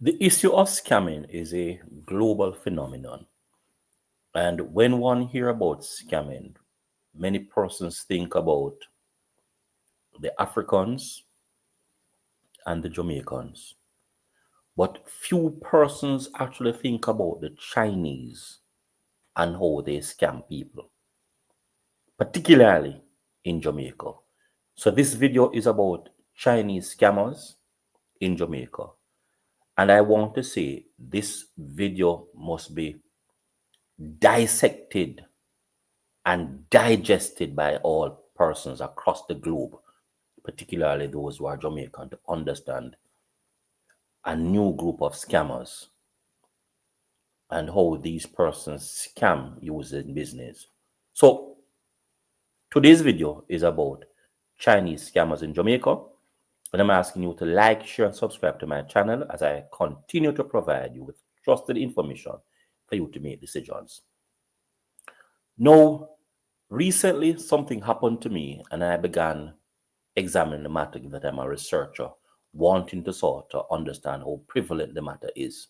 The issue of scamming is a global phenomenon. And when one hear about scamming, many persons think about the Africans and the Jamaicans. But few persons actually think about the Chinese and how they scam people, particularly in Jamaica. So this video is about Chinese scammers in Jamaica. And I want to say this video must be dissected and digested by all persons across the globe, particularly those who are Jamaican, to understand a new group of scammers and how these persons scam using business. So today's video is about Chinese scammers in Jamaica. And I'm asking you to like, share, and subscribe to my channel as I continue to provide you with trusted information for you to make decisions. Now, recently something happened to me and I began examining the matter that I'm a researcher, wanting to sort of understand how prevalent the matter is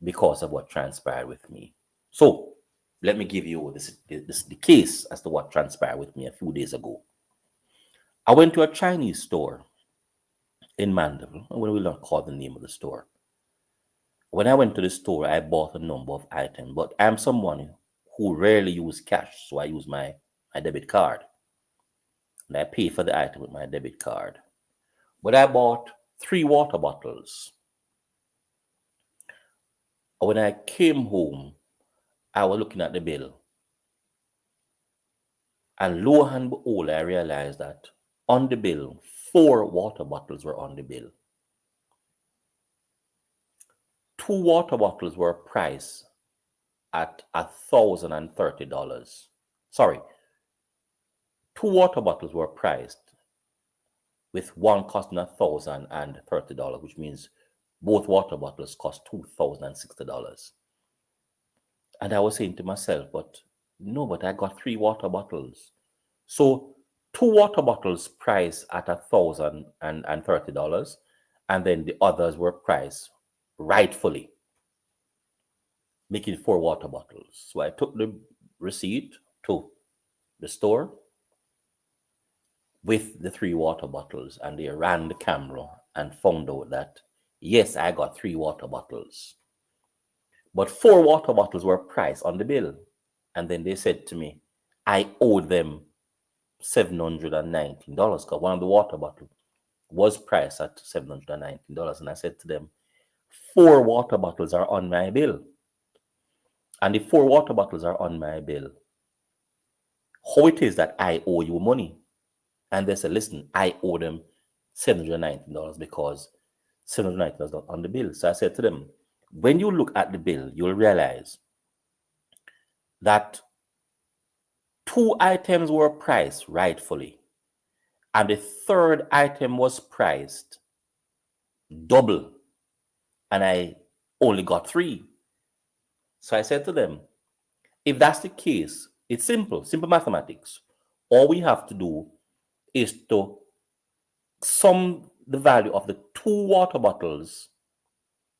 because of what transpired with me. So let me give you the case as to what transpired with me a few days ago. I went to a Chinese store in Mandeville. We will not call the name of the store. When I went to the store, I bought a number of items, but I'm someone who rarely use cash, so I use my debit card. And I pay for the item with my debit card. But I bought 3 water bottles. When I came home, I was looking at the bill. And lo and behold, I realized that on the bill, 4 water bottles were on the bill. 2 water bottles were priced at $1,030. Sorry, 2 water bottles were priced with one costing $1,030, which means both water bottles cost $2,060. And I was saying to myself, but I got 3 water bottles. So 2 water bottles priced at $1,030, and then the others were priced rightfully, making 4 water bottles. So I took the receipt to the store with the 3 water bottles, and they ran the camera and found out that yes, I got 3 water bottles, but 4 water bottles were priced on the bill. And then they said to me I owed them $719 because one of the water bottles was priced at $719. And I said to them, 4 water bottles are on my bill. And if 4 water bottles are on my bill, how it is that I owe you money? And they said, listen, I owe them $719 because $719 is not on the bill. So I said to them, when you look at the bill, you'll realize that 2 items were priced rightfully, and the 3rd item was priced double, and I only got 3. So I said to them, if that's the case, it's simple mathematics. All we have to do is to sum the value of the 2 water bottles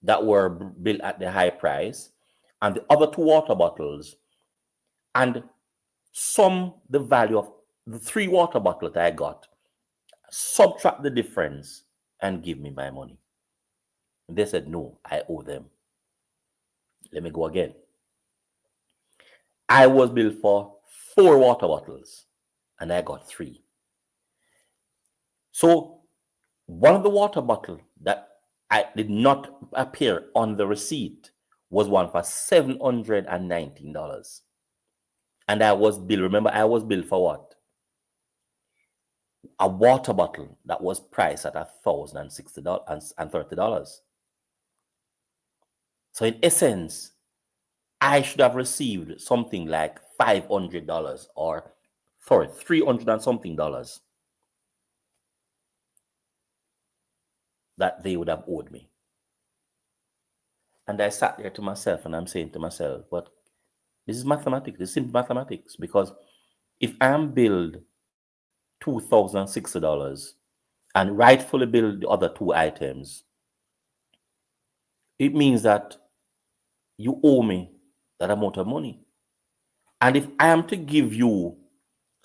that were built at the high price and the other 2 water bottles, and sum the value of the 3 water bottles that I got, subtract the difference, and give me my money. And they said, no, I owe them. Let me go again. I was billed for 4 water bottles and I got 3. So one of the water bottles that I did not appear on the receipt was one for $719. And I was billed, remember, I was billed for what? A water bottle that was priced at $1,060. So in essence, I should have received something like $500 or sorry, $300 and something dollars that they would have owed me. And I sat there to myself and I'm saying to myself, but this is mathematics, this is simple mathematics, because if I'm billed $2,060 and rightfully billed the other 2 items, it means that you owe me that amount of money. And if I am to give you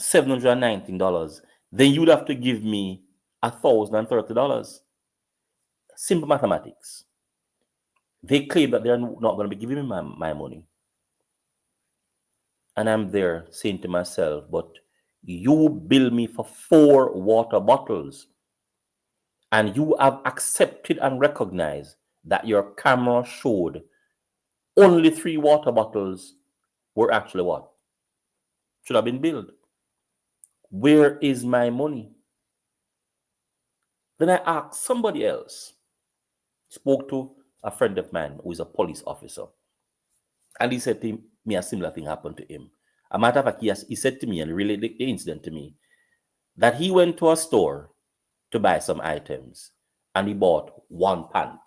$719, then you'd have to give me $1,030. Simple mathematics. They claim that they're not going to be giving me my money. And I'm there saying to myself, but you bill me for 4 water bottles, and you have accepted and recognized that your camera showed only 3 water bottles were actually what? Should have been billed. Where is my money? Then I asked somebody else, spoke to a friend of mine who is a police officer, and he said to me a similar thing happened to him. A matter of fact, he said to me and related the incident to me that he went to a store to buy some items and he bought 1 pant,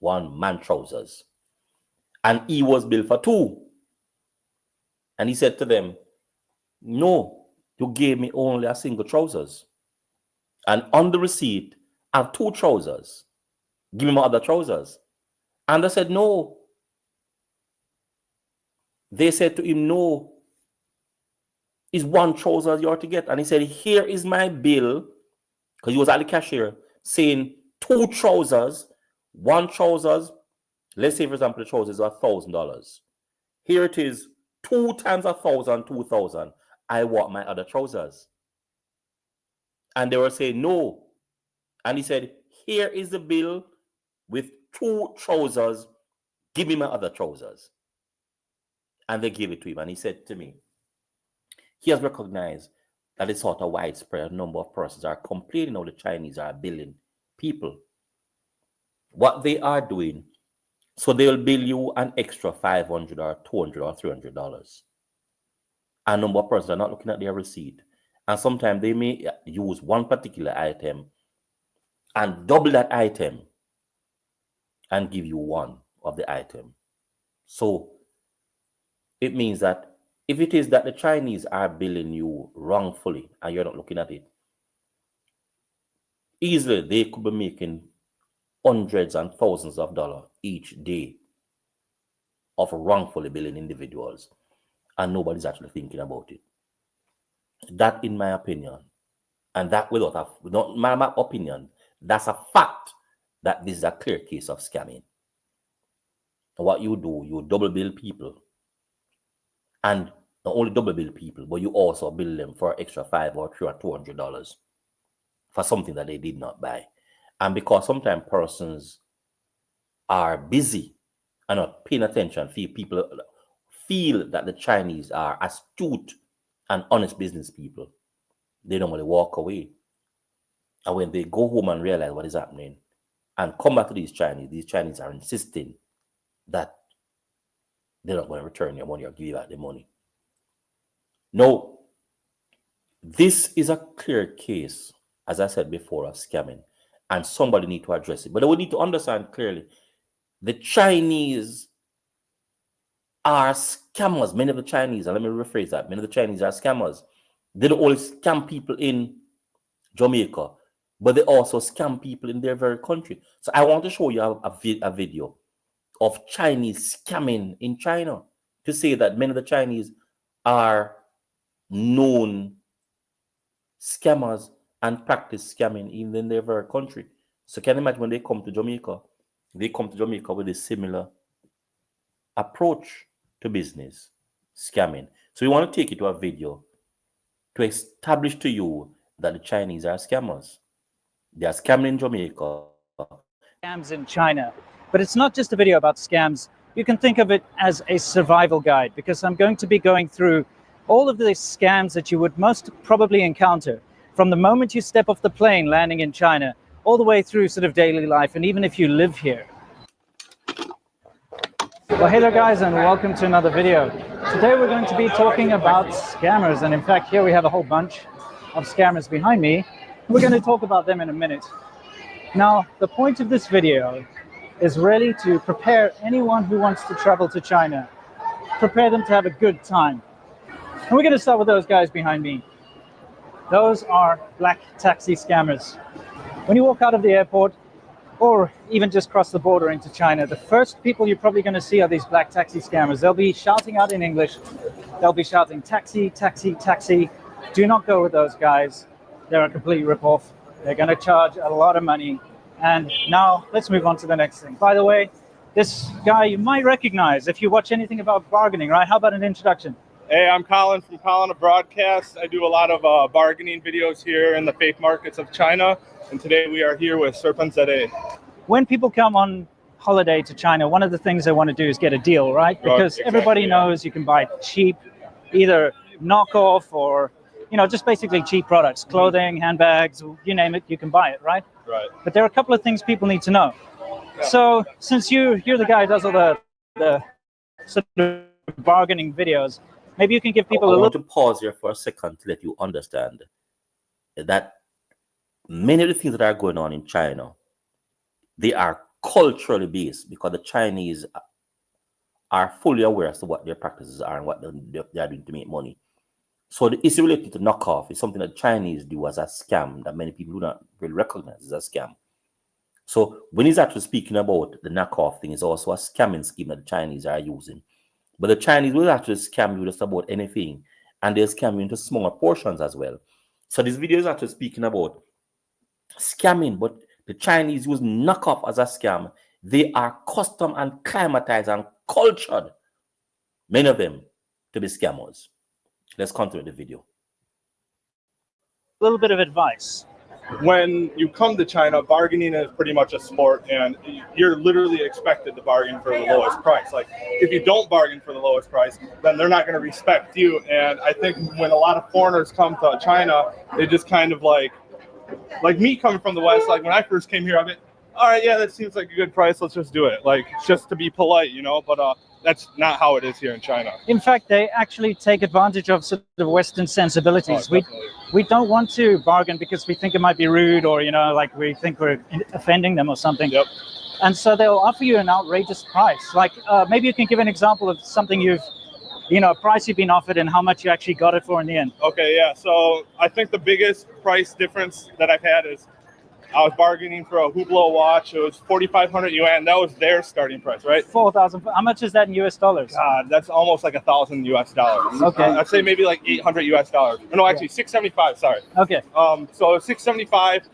1 man trousers, and he was billed for 2. And he said to them, no, you gave me only a single trousers. And on the receipt, I have 2 trousers. Give me my other trousers. And I said, no. They said to him, no, it's 1 trouser you are to get. And he said, here is my bill, because he was at the cashier, saying 2 trousers, 1 trousers. Let's say, for example, the trousers are $1,000. Here it is, 2 times 1,000, 2,000. I want my other trousers. And they were saying, no. And he said, here is the bill with 2 trousers. Give me my other trousers. And they gave it to him. And he said to me, he has recognized that it's sort of widespread. A number of persons are complaining how the Chinese are billing people. What they are doing, so they'll bill you an extra $500 or $200 or $300. A number of persons are not looking at their receipt. And sometimes they may use one particular item and double that item and give you one of the item. So it means that if it is that the Chinese are billing you wrongfully and you're not looking at it, easily they could be making hundreds and thousands of dollars each day of wrongfully billing individuals, and nobody's actually thinking about it. That, in my opinion, and that not my opinion, that's a fact that this is a clear case of scamming. And what you do, you double bill people, and not only double bill people, but you also bill them for extra $500 or $300 or $200 for something that they did not buy. And because sometimes persons are busy and not paying attention, people feel that the Chinese are astute and honest business people, they normally walk away. And when they go home and realize what is happening and come back to these Chinese are insisting that they're not going to return your money or give you back the money. No, this is a clear case, as I said before, of scamming, and somebody need to address it. But we need to understand clearly, the Chinese are scammers. Many of the Chinese, and let me rephrase that, many of the Chinese are scammers. They don't only scam people in Jamaica, but they also scam people in their very country. So I want to show you a video of Chinese scamming in China to say that many of the Chinese are known scammers and practice scamming even in their very country. So can you imagine when they come to Jamaica with a similar approach to business, scamming. So we want to take you to a video to establish to you that the Chinese are scammers. They are scamming in Jamaica. Scams in China. But it's not just a video about scams. You can think of it as a survival guide, because I'm going to be going through all of the scams that you would most probably encounter from the moment you step off the plane landing in China, all the way through sort of daily life, and even if you live here. Well, hey there guys, and welcome to another video. Today we're going to be talking about scammers, and in fact here we have a whole bunch of scammers behind me. We're going to talk about them in a minute. Now, the point of this video is really to prepare anyone who wants to travel to China, prepare them to have a good time. And we're going to start with those guys behind me. Those are black taxi scammers. When you walk out of the airport, or even just cross the border into China, the first people you're probably going to see are these black taxi scammers. They'll be shouting out in English. They'll be shouting, taxi, taxi, taxi. Do not go with those guys. They're a complete ripoff. They're going to charge a lot of money. And now let's move on to the next thing. By the way, this guy you might recognize if you watch anything about bargaining, right? How about an introduction? Hey, I'm Colin from Colin Broadcast. I do a lot of bargaining videos here in the fake markets of China. And today we are here with Serpent ZA. When people come on holiday to China, one of the things they want to do is get a deal, right? Because exactly, everybody knows you can buy cheap, either knockoff or, just basically cheap products, clothing, handbags, you name it, you can buy it, right? Right. But there are a couple of things people need to know. Yeah. So since you're the guy who does all the sort of bargaining videos, maybe you can give people I a little... want to pause here for a second to let you understand that many of the things that are going on in China, they are culturally based because the Chinese are fully aware as to what their practices are and what they are doing to make money. So the issue related to knockoff is something that Chinese do as a scam that many people do not really recognize as a scam. So when he's actually speaking about the knockoff thing, it's also a scamming scheme that the Chinese are using. But the Chinese will actually scam you just about anything, and they'll scam you into smaller portions as well. So this video is actually speaking about scamming, but the Chinese use knockoff as a scam. They are custom and climatized and cultured, many of them, to be scammers. Let's continue the video. A little bit of advice. When you come to China, bargaining is pretty much a sport, and you're literally expected to bargain for the lowest price. Like, if you don't bargain for the lowest price, then they're not going to respect you. And I think when a lot of foreigners come to China, they just kind of like me coming from the West, like when I first came here, I've been, all right, yeah, that seems like a good price. Let's just do it. Like, just to be polite, but that's not how it is here in China. In fact, they actually take advantage of sort of Western sensibilities. We don't want to bargain because we think it might be rude or, like we think we're offending them or something. Yep. And so they'll offer you an outrageous price. Like maybe you can give an example of something a price you've been offered and how much you actually got it for in the end. Okay, yeah. So I think the biggest price difference that I've had is I was bargaining for a Hublot watch. It was 4,500 yuan. That was their starting price, right? 4,000. How much is that in US dollars? God, that's almost like $1,000 US. Okay. I'd say maybe like 800 US dollars. No, actually 675. Sorry. Okay. So 675,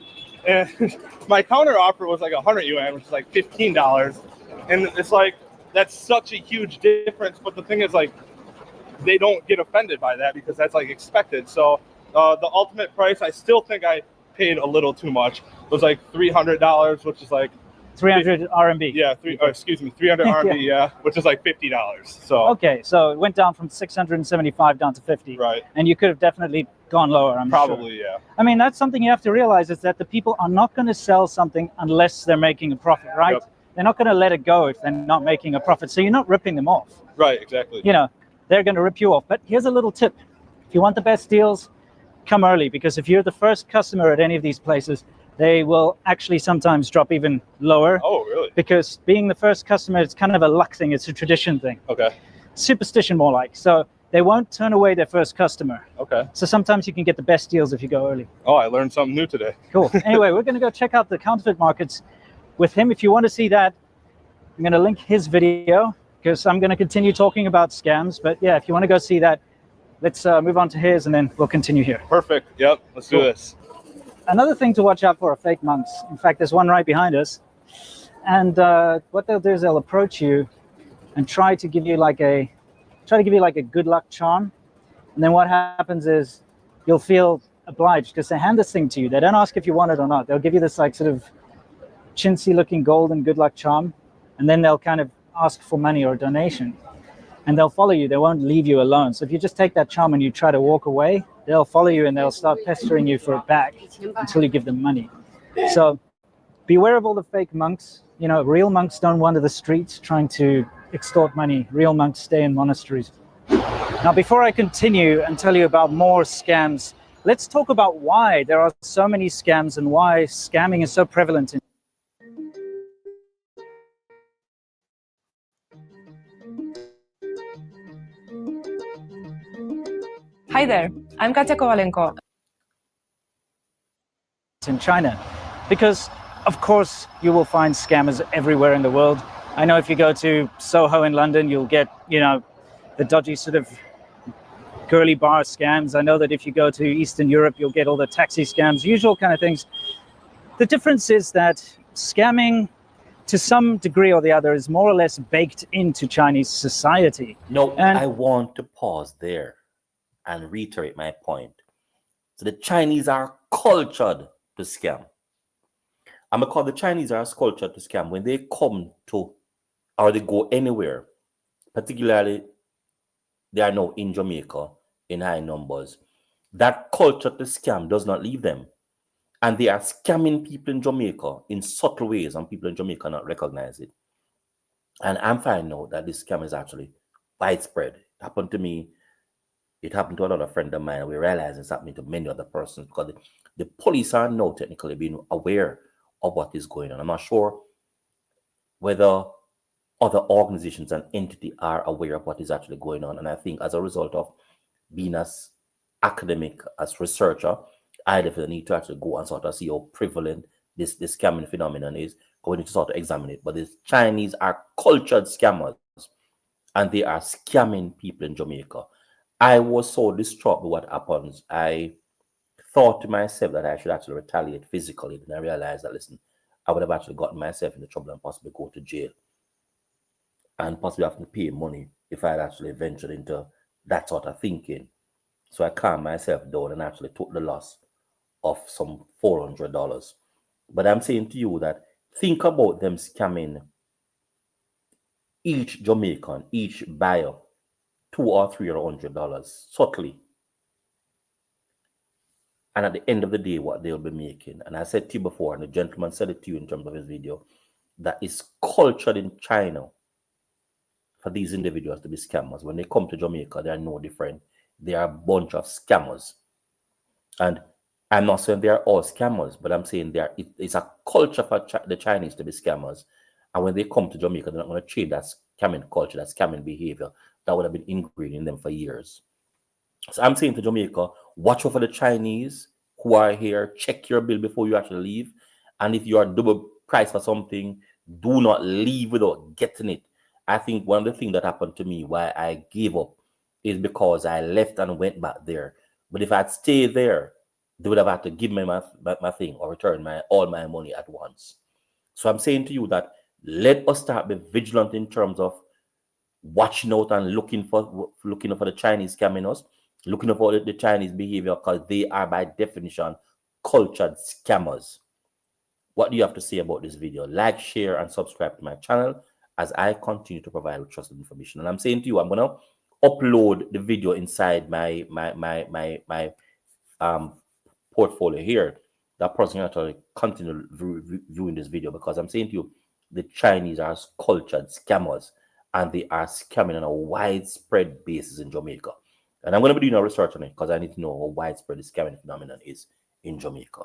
and my counter offer was like 100 yuan, which is like $15. And it's like that's such a huge difference. But the thing is, like, they don't get offended by that because that's like expected. So the ultimate price, I still think I paid a little too much. It was like $300, which is like 300 RMB. Yeah, 300 RMB. Yeah, which is like $50. So okay, so it went down from 675 down to 50. Right. And you could have definitely gone lower. I'm probably sure. Yeah. I mean, that's something you have to realize is that the people are not going to sell something unless they're making a profit, right? Yep. They're not going to let it go if they're not making a profit. So you're not ripping them off. Right. Exactly. They're going to rip you off. But here's a little tip: if you want the best deals, come early, because if you're the first customer at any of these places, they will actually sometimes drop even lower. Oh, really? Because being the first customer, it's kind of a luck thing. It's a tradition thing. Okay. Superstition more like. So they won't turn away their first customer. Okay. So sometimes you can get the best deals if you go early. Oh, I learned something new today. Cool. Anyway, we're going to go check out the counterfeit markets with him. If you want to see that, I'm going to link his video because I'm going to continue talking about scams. But yeah, if you want to go see that, let's move on to his and then we'll continue here. Perfect. Yep. Let's do this. Another thing to watch out for are fake monks. In fact, there's one right behind us. And what they'll do is they'll approach you and try to give you like a good luck charm. And then what happens is you'll feel obliged because they hand this thing to you. They don't ask if you want it or not. They'll give you this like sort of chintzy looking golden good luck charm. And then they'll kind of ask for money or a donation. And they'll follow you. They won't leave you alone. So if you just take that charm and you try to walk away, they'll follow you and they'll start pestering you for it back until you give them money. So beware of all the fake monks. Real monks don't wander the streets trying to extort money. Real monks stay in monasteries. Now, before I continue and tell you about more scams, let's talk about why there are so many scams and why scamming is so prevalent in Hi there, I'm Katya Kovalenko. China. Because Of course, you will find scammers everywhere in the world. I know if you go to Soho in London, you'll get, you know, the dodgy sort of girly bar scams. I know that if you go to Eastern Europe, you'll get all the taxi scams, usual kind of things. The difference is that scamming, to some degree or the other, is more or less baked into Chinese society. No, And I want to pause there and reiterate my point. So the Chinese are cultured to scam. I'm gonna call the Chinese are cultured to scam when they come to or they go anywhere, particularly they are now in Jamaica in high numbers. That culture to scam does not leave them. And they are scamming people in Jamaica in subtle ways, and people in Jamaica not recognize it. And I'm finding out that this scam is actually widespread. It happened to me. It happened to another friend of mine. We realize it's happening to many other persons because the police are now technically being aware of what is going on. I'm not sure whether other organizations and entities are aware of what is actually going on. And I think as a result of being as academic, as researcher, I definitely need to actually go and sort of see how prevalent this scamming phenomenon is, going to sort of examine it. But the Chinese are cultured scammers and they are scamming people in Jamaica. I was so distraught with what happens. I thought to myself that I should actually retaliate physically. Then I realized that, listen, I would have actually gotten myself into trouble and possibly go to jail and possibly have to pay money if I had actually ventured into that sort of thinking. So I calmed myself down and actually took the loss of some $400. But I'm saying to you that think about them scamming each Jamaican, each buyer, $200 or $300 subtly. And at the end of the day, what they'll be making. And I said to you before, and the gentleman said it to you in terms of his video, that is cultured in China for these individuals to be scammers. When they come to Jamaica, they are no different. They are a bunch of scammers. And I'm not saying they are all scammers, but I'm saying it's a culture for the Chinese to be scammers. And when they come to Jamaica, they're not going to trade that scamming culture, that scamming behavior that would have been ingrained in them for years. So I'm saying to Jamaica, watch out for the Chinese who are here. Check your bill before you actually leave. And if you are double priced for something, do not leave without getting it. I think one of the things that happened to me why I gave up is because I left and went back there. But if I'd stayed there, they would have had to give me my thing or return all my money at once. So I'm saying to you that let us start be vigilant in terms of watching out and looking for the Chinese scamming us, looking for the Chinese behavior because they are by definition cultured scammers. What do you have to say about this video? Like, share, and subscribe to my channel as I continue to provide with trusted information. And I'm saying to you, I'm gonna upload the video inside my portfolio here. That person can actually continue viewing this video because I'm saying to you, the Chinese are cultured scammers and they are scamming on a widespread basis in Jamaica. And I'm going to be doing a research on it because I need to know how widespread the scamming phenomenon is in Jamaica.